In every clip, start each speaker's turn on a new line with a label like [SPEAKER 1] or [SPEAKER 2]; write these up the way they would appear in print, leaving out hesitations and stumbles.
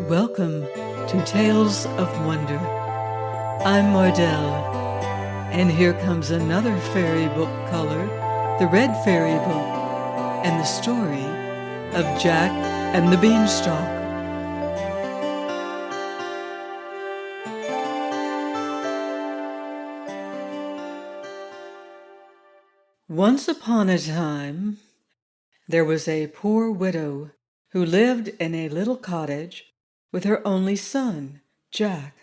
[SPEAKER 1] Welcome to Tales of Wonder. I'm Mardell, and here comes another fairy book color, the Red Fairy Book, and the story of Jack and the Beanstalk. Once upon a time, there was a poor widow who lived in a little cottage with her only son, Jack.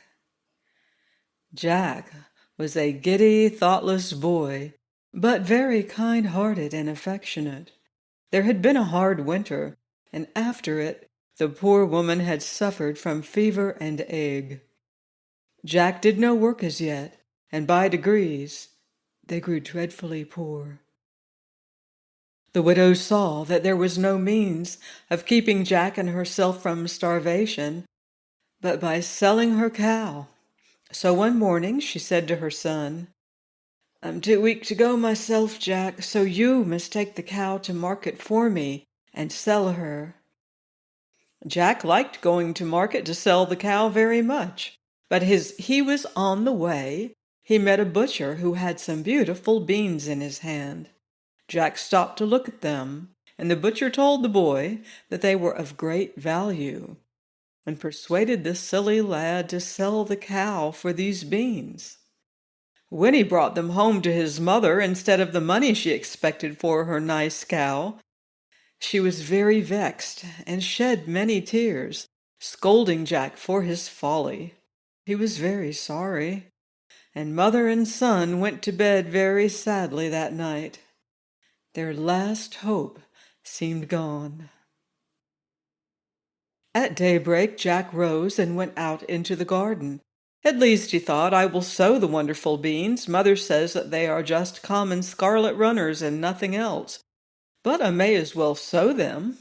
[SPEAKER 1] Jack was a giddy, thoughtless boy, but very kind-hearted and affectionate. There had been a hard winter, and after it, the poor woman had suffered from fever and ague. Jack did no work as yet, and by degrees they grew dreadfully poor. The widow saw that there was no means of keeping Jack and herself from starvation but by selling her cow. So one morning she said to her son, "I'm too weak to go myself, Jack, so you must take the cow to market for me and sell her." Jack liked going to market to sell the cow very much, but as he was on the way, he met a butcher who had some beautiful beans in his hand. Jack stopped to look at them, and the butcher told the boy that they were of great value, and persuaded the silly lad to sell the cow for these beans. When he brought them home to his mother instead of the money she expected for her nice cow, she was very vexed and shed many tears, scolding Jack for his folly. He was very sorry, and mother and son went to bed very sadly that night. Their last hope seemed gone. At daybreak, Jack rose and went out into the garden. At least, he thought, I will sow the wonderful beans. Mother says that they are just common scarlet runners and nothing else. But I may as well sow them.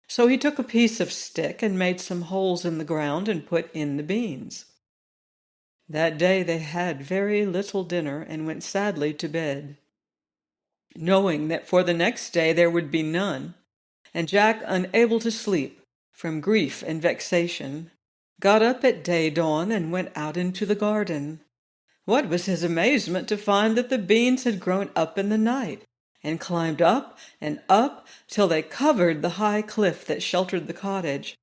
[SPEAKER 1] So he took a piece of stick and made some holes in the ground and put in the beans. That day they had very little dinner and went sadly to bed, knowing that for the next day there would be none, and Jack, unable to sleep from grief and vexation, got up at day-dawn and went out into the garden. What was his amazement to find that the beans had grown up in the night, and climbed up and up till they covered the high cliff that sheltered the cottage,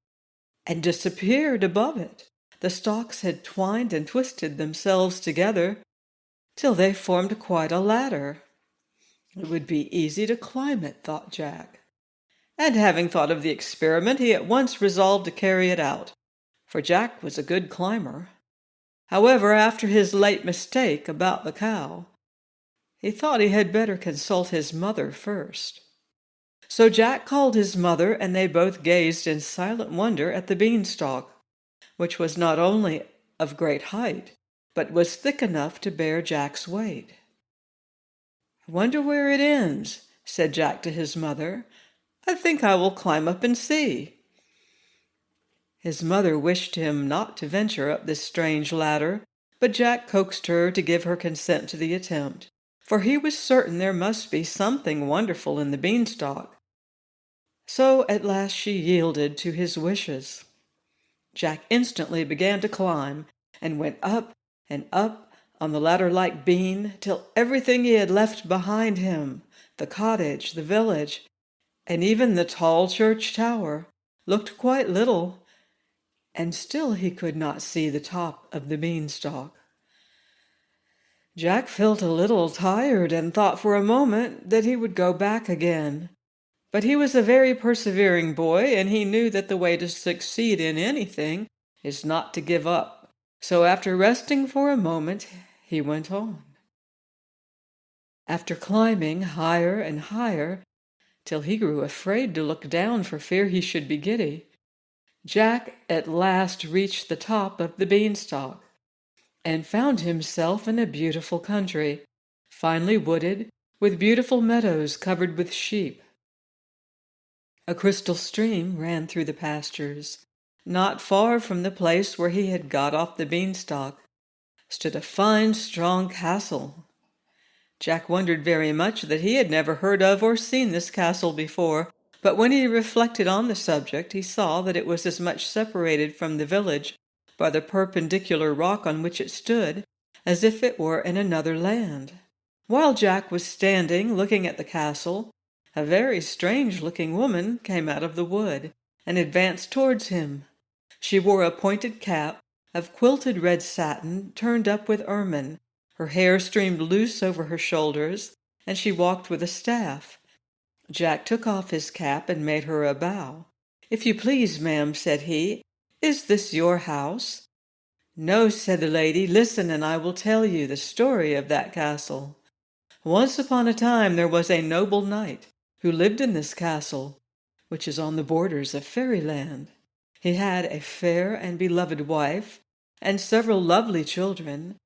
[SPEAKER 1] and disappeared above it. The stalks had twined and twisted themselves together till they formed quite a ladder. It would be easy to climb it, thought Jack. And having thought of the experiment, he at once resolved to carry it out, for Jack was a good climber. However, after his late mistake about the cow, he thought he had better consult his mother first. So Jack called his mother, and they both gazed in silent wonder at the beanstalk, which was not only of great height, but was thick enough to bear Jack's weight. "I wonder where it ends," said Jack to his mother. "I think I will climb up and see." His mother wished him not to venture up this strange ladder, but Jack coaxed her to give her consent to the attempt, for he was certain there must be something wonderful in the beanstalk. So at last she yielded to his wishes. Jack instantly began to climb, and went up and up on the ladder-like beam till everything he had left behind him, the cottage, the village, and even the tall church tower, looked quite little, and still he could not see the top of the beanstalk. Jack felt a little tired and thought for a moment that he would go back again. But he was a very persevering boy, and he knew that the way to succeed in anything is not to give up. So after resting for a moment, he went on. After climbing higher and higher, till he grew afraid to look down for fear he should be giddy, Jack at last reached the top of the beanstalk, and found himself in a beautiful country, finely wooded, with beautiful meadows covered with sheep. A crystal stream ran through the pastures, not far from the place where he had got off the beanstalk, stood a fine, strong castle. Jack wondered very much that he had never heard of or seen this castle before, but when he reflected on the subject, he saw that it was as much separated from the village by the perpendicular rock on which it stood as if it were in another land. While Jack was standing looking at the castle, a very strange-looking woman came out of the wood and advanced towards him. She wore a pointed cap of quilted red satin turned up with ermine. Her hair streamed loose over her shoulders, and she walked with a staff. Jack took off his cap and made her a bow. "If you please, ma'am," said he, "is this your house?" "No," said the lady. "Listen, and I will tell you the story of that castle. Once upon a time there was a noble knight who lived in this castle, which is on the borders of fairyland. He had a fair and beloved wife and several lovely children,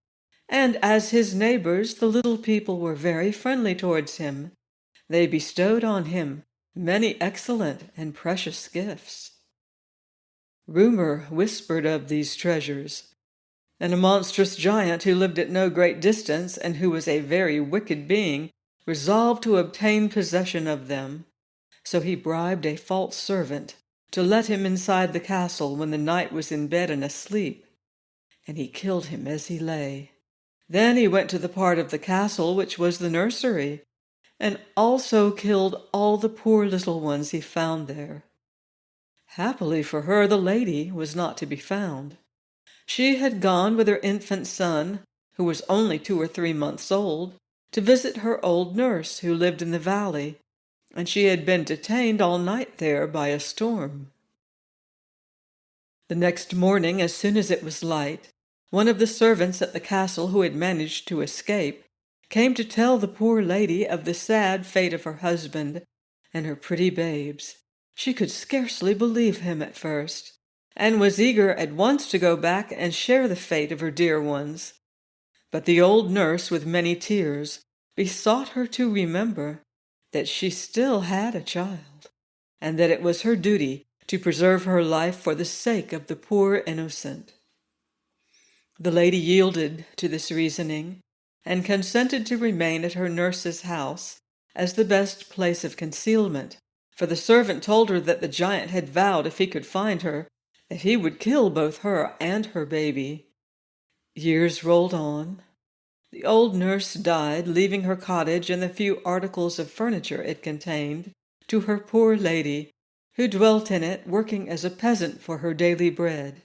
[SPEAKER 1] and as his neighbors the little people were very friendly towards him. They bestowed on him many excellent and precious gifts. Rumor whispered of these treasures, and a monstrous giant who lived at no great distance and who was a very wicked being resolved to obtain possession of them. So he bribed a false servant to let him inside the castle when the knight was in bed and asleep, and he killed him as he lay. Then he went to the part of the castle which was the nursery, and also killed all the poor little ones he found there. Happily for her, the lady was not to be found. She had gone with her infant son, who was only 2 or 3 months old, to visit her old nurse who lived in the valley, and she had been detained all night there by a storm. The next morning, as soon as it was light, one of the servants at the castle who had managed to escape came to tell the poor lady of the sad fate of her husband and her pretty babes. She could scarcely believe him at first, and was eager at once to go back and share the fate of her dear ones. But the old nurse, with many tears, besought her to remember that she still had a child, and that it was her duty to preserve her life for the sake of the poor innocent. The lady yielded to this reasoning, and consented to remain at her nurse's house as the best place of concealment, for the servant told her that the giant had vowed, if he could find her, that he would kill both her and her baby. Years rolled on. The old nurse died, leaving her cottage and the few articles of furniture it contained to her poor lady, who dwelt in it, working as a peasant for her daily bread.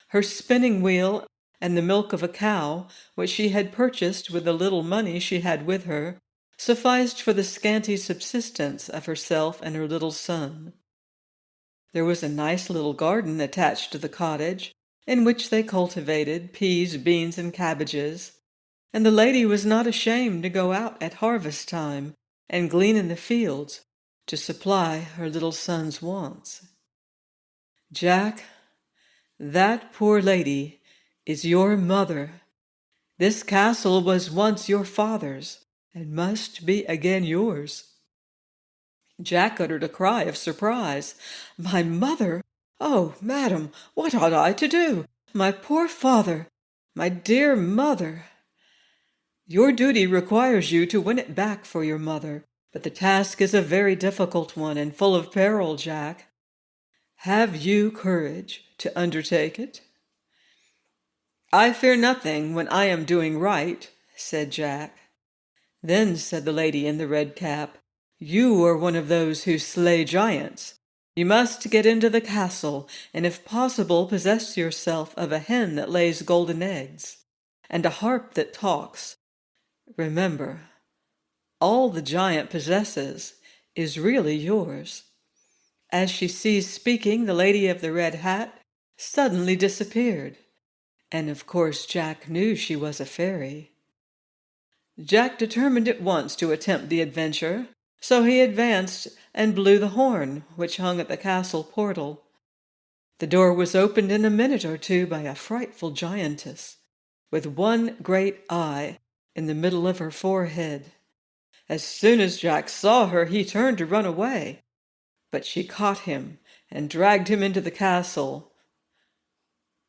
[SPEAKER 1] Her spinning wheel and the milk of a cow, which she had purchased with the little money she had with her, sufficed for the scanty subsistence of herself and her little son. There was a nice little garden attached to the cottage, in which they cultivated peas, beans, and cabbages, and the lady was not ashamed to go out at harvest time and glean in the fields to supply her little son's wants. Jack, that poor lady is your mother. This castle was once your father's, and must be again yours." Jack uttered a cry of surprise. "My mother? Oh, madam, what ought I to do? My poor father! My dear mother!" "Your duty requires you to win it back for your mother, but the task is a very difficult one and full of peril, Jack. Have you courage to undertake it?" "I fear nothing when I am doing right," said Jack. "Then," said the lady in the red cap, "you are one of those who slay giants. You must get into the castle, and if possible possess yourself of a hen that lays golden eggs, and a harp that talks. Remember, all the giant possesses is really yours." As she ceased speaking, the lady of the red hat suddenly disappeared, and of course Jack knew she was a fairy. Jack determined at once to attempt the adventure, so he advanced and blew the horn which hung at the castle portal. The door was opened in a minute or two by a frightful giantess, with one great eye in the middle of her forehead. As soon as Jack saw her, he turned to run away, but she caught him and dragged him into the castle.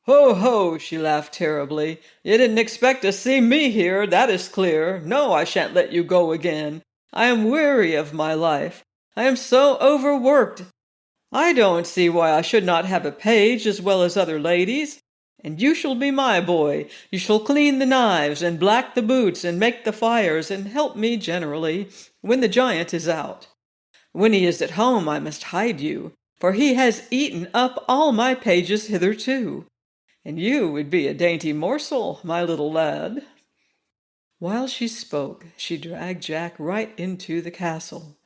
[SPEAKER 1] "Ho, ho!" she laughed terribly. "You didn't expect to see me here, that is clear. No, I shan't let you go again. I am weary of my life. I am so overworked. I don't see why I should not have a page as well as other ladies. And you shall be my boy. You shall clean the knives, and black the boots, and make the fires, and help me generally, when the giant is out. When he is at home, I must hide you, for he has eaten up all my pages hitherto. And you would be a dainty morsel, my little lad." While she spoke, she dragged Jack right into the castle.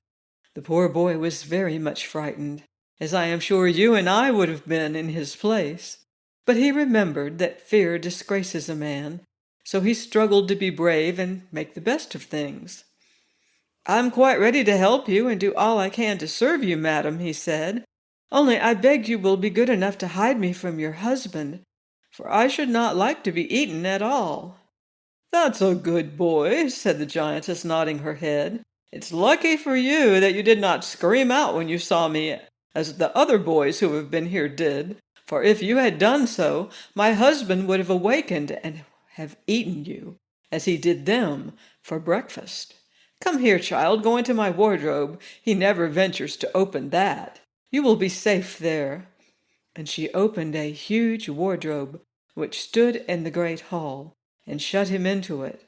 [SPEAKER 1] The poor boy was very much frightened, as I am sure you and I would have been in his place. But he remembered that fear disgraces a man, so he struggled to be brave and make the best of things. "I'm quite ready to help you and do all I can to serve you, madam," he said. "Only I beg you will be good enough to hide me from your husband, for I should not like to be eaten at all." "That's a good boy," said the giantess, nodding her head. "It's lucky for you that you did not scream out when you saw me, as the other boys who have been here did, for if you had done so, my husband would have awakened and have eaten you, as he did them, for breakfast. Come here, child, go into my wardrobe. He never ventures to open that. You will be safe there." And she opened a huge wardrobe which stood in the great hall, and shut him into it.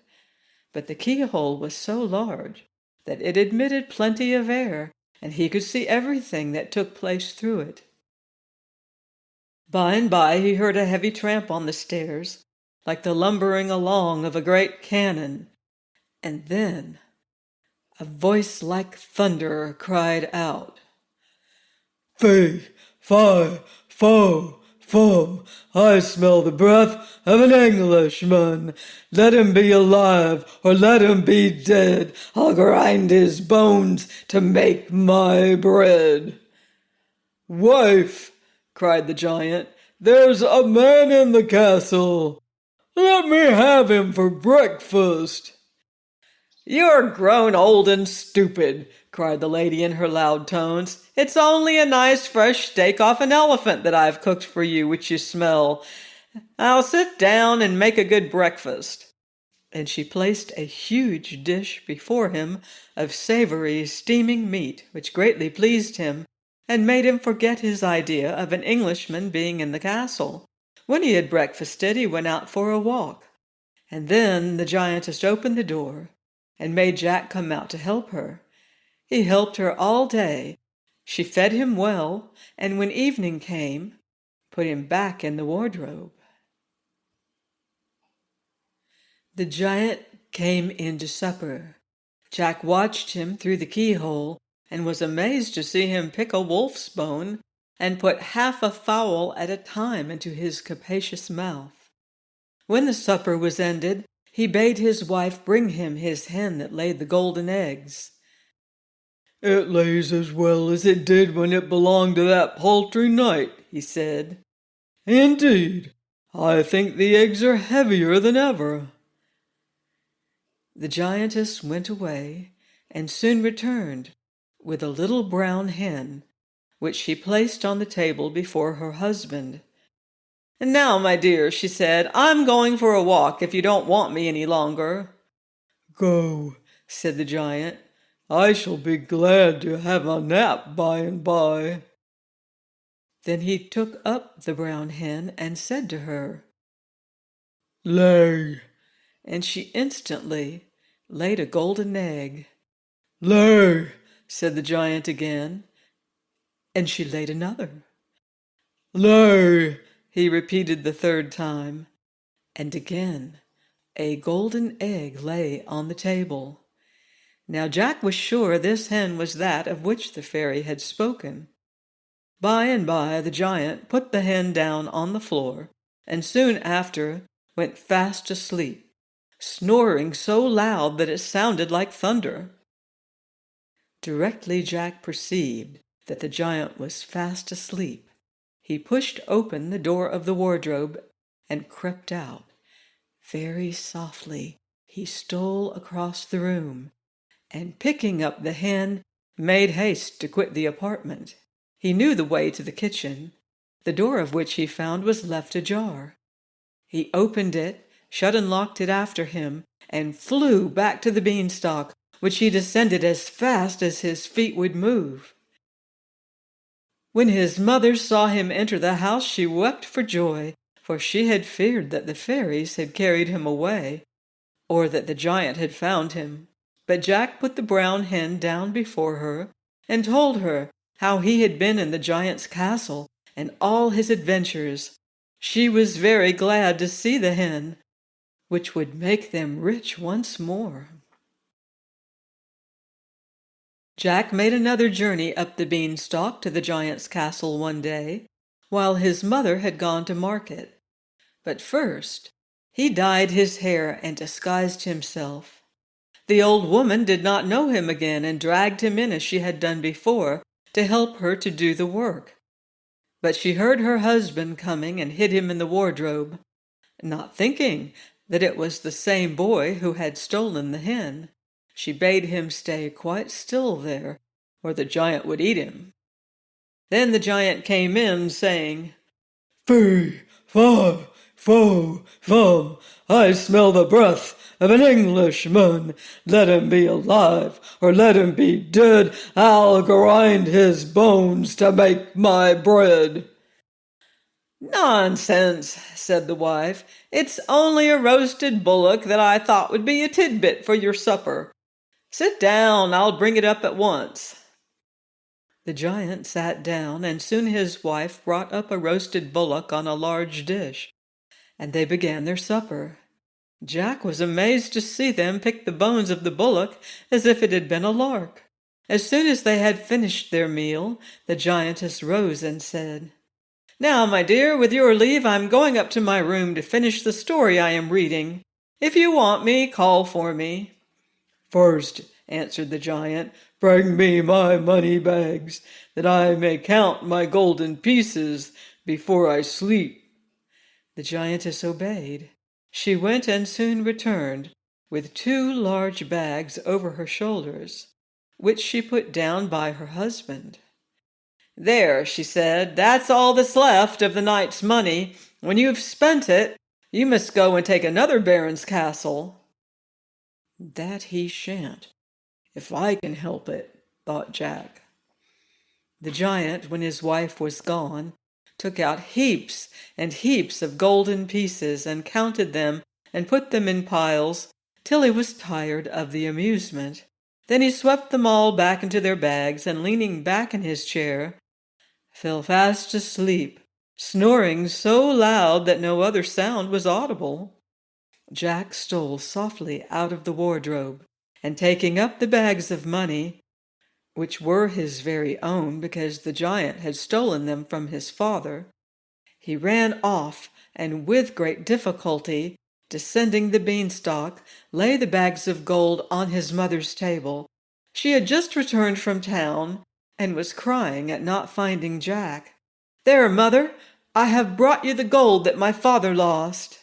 [SPEAKER 1] But the keyhole was so large that it admitted plenty of air, and he could see everything that took place through it. By and by he heard a heavy tramp on the stairs, like the lumbering along of a great cannon, and then a voice like thunder cried out, "Fee, fi, fo, fum, I smell the breath of an Englishman. Let him be alive or let him be dead. I'll grind his bones to make my bread." "Wife," cried the giant, "there's a man in the castle. Let me have him for breakfast." "You're grown old and stupid," cried the lady in her loud tones. "It's only a nice fresh steak off an elephant that I've cooked for you, which you smell. Now sit down and make a good breakfast." And she placed a huge dish before him of savory, steaming meat, which greatly pleased him, and made him forget his idea of an Englishman being in the castle. When he had breakfasted, he went out for a walk, and then the giantess opened the door and made Jack come out to help her. He helped her all day. She fed him well, and when evening came, put him back in the wardrobe. The giant came in to supper. Jack watched him through the keyhole, and was amazed to see him pick a wolf's bone and put half a fowl at a time into his capacious mouth. When the supper was ended, he bade his wife bring him his hen that laid the golden eggs. "It lays as well as it did when it belonged to that paltry knight," he said. "Indeed, I think the eggs are heavier than ever." The giantess went away, and soon returned with a little brown hen, which she placed on the table before her husband. "And now, my dear," she said, "I'm going for a walk if you don't want me any longer." "Go," said the giant. "I shall be glad to have a nap by and by." Then he took up the brown hen and said to her, "Lay," and she instantly laid a golden egg. "Lay," said the giant again, and she laid another. "Lay," he repeated the third time, and again a golden egg lay on the table. Now Jack was sure this hen was that of which the fairy had spoken. By and by the giant put the hen down on the floor, and soon after went fast asleep, snoring so loud that it sounded like thunder. Directly Jack perceived that the giant was fast asleep, he pushed open the door of the wardrobe and crept out. Very softly he stole across the room, and picking up the hen, made haste to quit the apartment. He knew the way to the kitchen, the door of which he found was left ajar. He opened it, shut and locked it after him, and flew back to the beanstalk, which he descended as fast as his feet would move. When his mother saw him enter the house, she wept for joy, for she had feared that the fairies had carried him away, or that the giant had found him. But Jack put the brown hen down before her, and told her how he had been in the giant's castle, and all his adventures. She was very glad to see the hen, which would make them rich once more. Jack made another journey up the beanstalk to the giant's castle one day, while his mother had gone to market. But first, he dyed his hair and disguised himself. The old woman did not know him again and dragged him in as she had done before to help her to do the work. But she heard her husband coming and hid him in the wardrobe, not thinking that it was the same boy who had stolen the hen. She bade him stay quite still there, or the giant would eat him. Then the giant came in, saying, "Fee, fi, fo, fum, I smell the breath of an Englishman. Let him be alive, or let him be dead. I'll grind his bones to make my bread." "Nonsense," said the wife. "It's only a roasted bullock that I thought would be a tidbit for your supper. Sit down, I'll bring it up at once." The giant sat down, and soon his wife brought up a roasted bullock on a large dish, and they began their supper. Jack was amazed to see them pick the bones of the bullock as if it had been a lark. As soon as they had finished their meal, the giantess rose and said, "Now, my dear, with your leave, I'm going up to my room to finish the story I am reading. If you want me, call for me." "First," answered the giant, "bring me my money bags, that I may count my golden pieces before I sleep." The giantess obeyed. She went and soon returned, with 2 large bags over her shoulders, which she put down by her husband. "There," she said, "that's all that's left of the night's money. When you've spent it, you must go and take another baron's castle." "That he shan't, if I can help it," thought Jack. The giant, when his wife was gone, took out heaps and heaps of golden pieces and counted them and put them in piles till he was tired of the amusement. Then he swept them all back into their bags, and leaning back in his chair, fell fast asleep, snoring so loud that no other sound was audible. Jack stole softly out of the wardrobe, and taking up the bags of money, which were his very own because the giant had stolen them from his father, he ran off, and with great difficulty, descending the beanstalk, lay the bags of gold on his mother's table. She had just returned from town, and was crying at not finding Jack. "There, mother, I have brought you the gold that my father lost."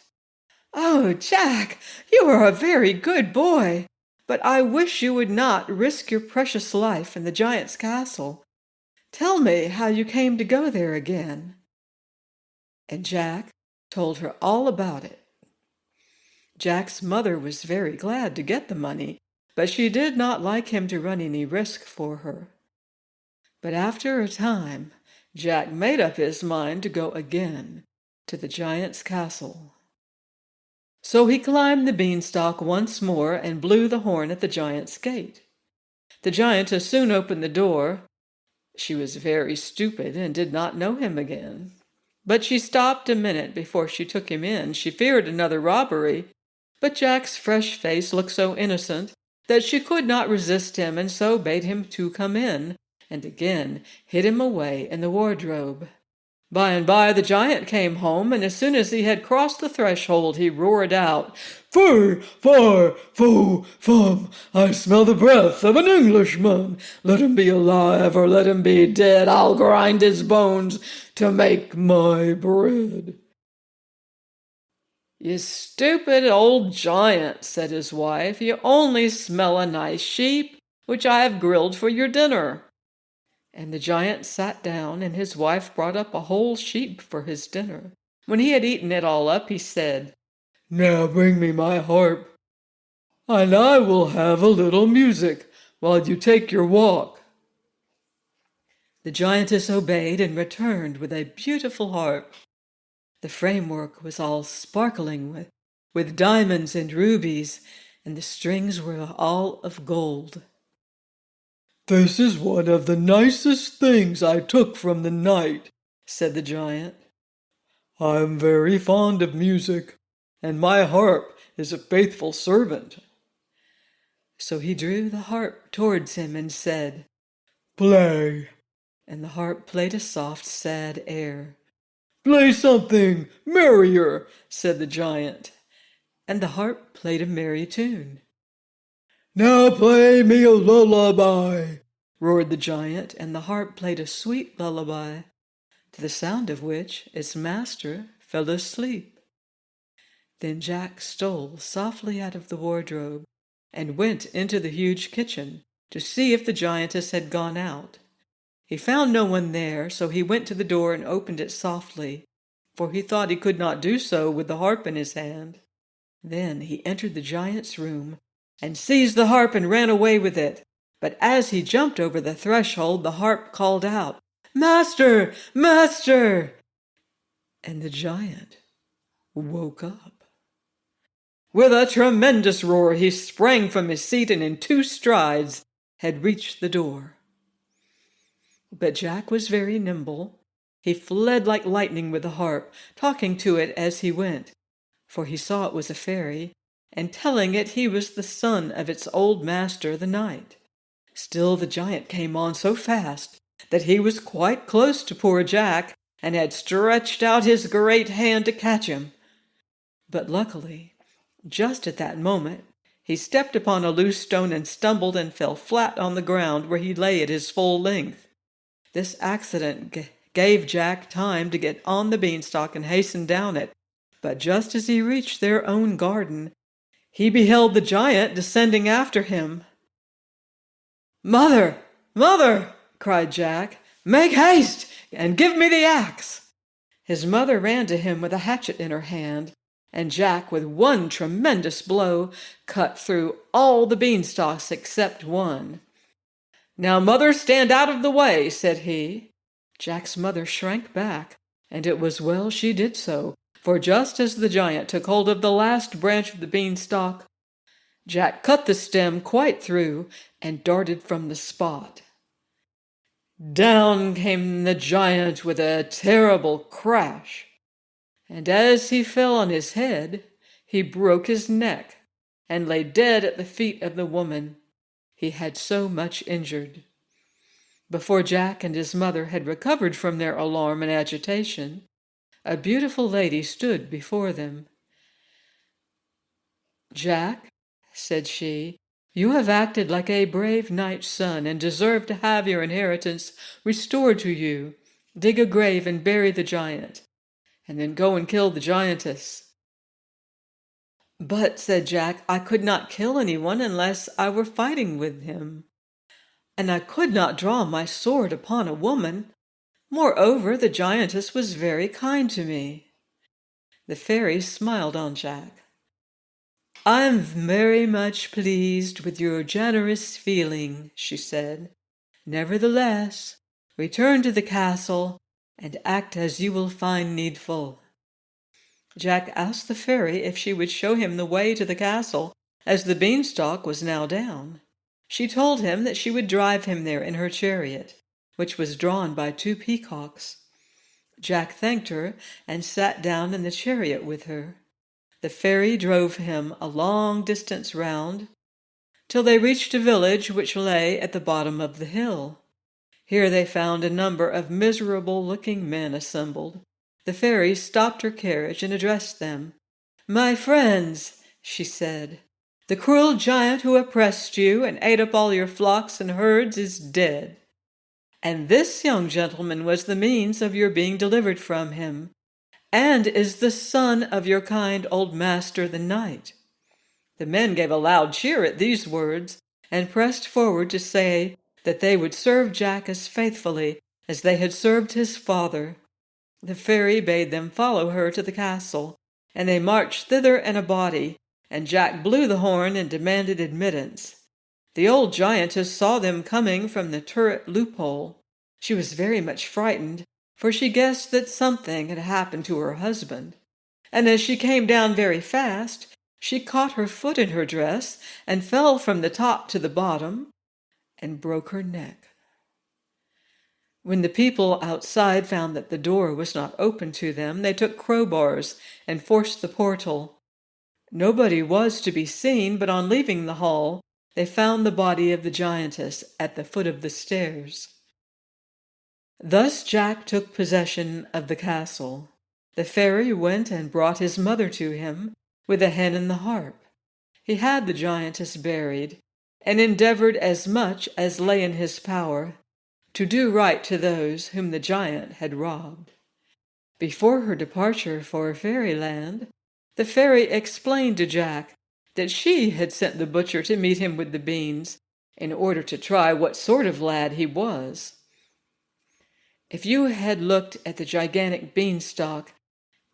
[SPEAKER 1] "Oh, Jack, you are a very good boy, but I wish you would not risk your precious life in the giant's castle. Tell me how you came to go there again." And Jack told her all about it. Jack's mother was very glad to get the money, but she did not like him to run any risk for her. But after a time, Jack made up his mind to go again to the giant's castle. So he climbed the beanstalk once more and blew the horn at the giant's gate. The giantess soon opened the door. She was very stupid and did not know him again. But she stopped a minute before she took him in. She feared another robbery, but Jack's fresh face looked so innocent that she could not resist him, and so bade him to come in, and again hid him away in the wardrobe. By and by the giant came home, and as soon as he had crossed the threshold, he roared out, "Fee, fi, fo, fum, I smell the breath of an Englishman. Let him be alive, or let him be dead. I'll grind his bones to make my bread." "You stupid old giant," said his wife, "you only smell a nice sheep, which I have grilled for your dinner." And the giant sat down, and his wife brought up a whole sheep for his dinner. When he had eaten it all up, he said, "Now bring me my harp, and I will have a little music while you take your walk." The giantess obeyed and returned with a beautiful harp. The framework was all sparkling with diamonds and rubies, and the strings were all of gold. "This is one of the nicest things I took from the knight," said the giant. "I am very fond of music, and my harp is a faithful servant." So he drew the harp towards him and said, "Play." And the harp played a soft, sad air. "Play something merrier," said the giant. And the harp played a merry tune. "Now play me a lullaby," roared the giant, and the harp played a sweet lullaby, to the sound of which its master fell asleep. Then Jack stole softly out of the wardrobe and went into the huge kitchen to see if the giantess had gone out. He found no one there, so he went to the door and opened it softly, for he thought he could not do so with the harp in his hand. Then he entered the giant's room and seized the harp and ran away with it. But as he jumped over the threshold, the harp called out, "Master! Master!" And the giant woke up. With a tremendous roar, he sprang from his seat and in 2 strides had reached the door. But Jack was very nimble. He fled like lightning with the harp, talking to it as he went, for he saw it was a fairy, and telling it he was the son of its old master, the knight. Still the giant came on so fast that he was quite close to poor Jack, and had stretched out his great hand to catch him. But luckily, just at that moment, he stepped upon a loose stone and stumbled and fell flat on the ground, where he lay at his full length. This accident gave Jack time to get on the beanstalk and hasten down it, but just as he reached their own garden, he beheld the giant descending after him. "Mother! Mother!" cried Jack. "Make haste and give me the axe!" His mother ran to him with a hatchet in her hand, and Jack, with one tremendous blow, cut through all the beanstalks except one. "Now, mother, stand out of the way," said he. Jack's mother shrank back, and it was well she did so, for just as the giant took hold of the last branch of the beanstalk, Jack cut the stem quite through and darted from the spot. Down came the giant with a terrible crash, and as he fell on his head, he broke his neck and lay dead at the feet of the woman he had so much injured. Before Jack and his mother had recovered from their alarm and agitation, a beautiful lady stood before them. "Jack," said she, "you have acted like a brave knight's son, and deserve to have your inheritance restored to you. Dig a grave and bury the giant, and then go and kill the giantess." "But," said Jack, "I could not kill anyone unless I were fighting with him, and I could not draw my sword upon a woman. Moreover, the giantess was very kind to me." The fairy smiled on Jack. "I am very much pleased with your generous feeling," she said. "Nevertheless, return to the castle and act as you will find needful." Jack asked the fairy if she would show him the way to the castle, as the beanstalk was now down. She told him that she would drive him there in her chariot, which was drawn by 2 peacocks. Jack thanked her and sat down in the chariot with her. The fairy drove him a long distance round, till they reached a village which lay at the bottom of the hill. Here they found a number of miserable-looking men assembled. The fairy stopped her carriage and addressed them. "My friends," she said, "the cruel giant who oppressed you and ate up all your flocks and herds is dead, and this young gentleman was the means of your being delivered from him, and is the son of your kind old master the knight." The men gave a loud cheer at these words, and pressed forward to say that they would serve Jack as faithfully as they had served his father. The fairy bade them follow her to the castle, and they marched thither in a body, and Jack blew the horn and demanded admittance. The old giantess saw them coming from the turret loophole. She was very much frightened, for she guessed that something had happened to her husband. And as she came down very fast, she caught her foot in her dress and fell from the top to the bottom and broke her neck. When the people outside found that the door was not open to them, they took crowbars and forced the portal. Nobody was to be seen, but on leaving the hall, they found the body of the giantess at the foot of the stairs. Thus Jack took possession of the castle. The fairy went and brought his mother to him, with the hen and the harp. He had the giantess buried, and endeavored as much as lay in his power to do right to those whom the giant had robbed. Before her departure for fairyland, the fairy explained to Jack that she had sent the butcher to meet him with the beans, in order to try what sort of lad he was. If you had looked at the gigantic beanstalk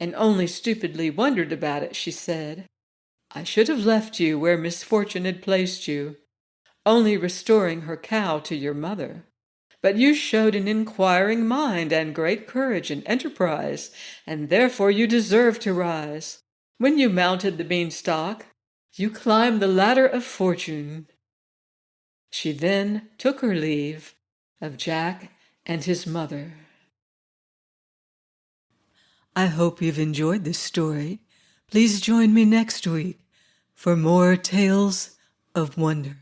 [SPEAKER 1] and only stupidly wondered about it, she said, I should have left you where misfortune had placed you, only restoring her cow to your mother. But you showed an inquiring mind and great courage and enterprise, and therefore you deserve to rise. When you mounted the beanstalk, you climbed the ladder of fortune. She then took her leave of Jack and his mother. I hope you've enjoyed this story. Please join me next week for more tales of wonder.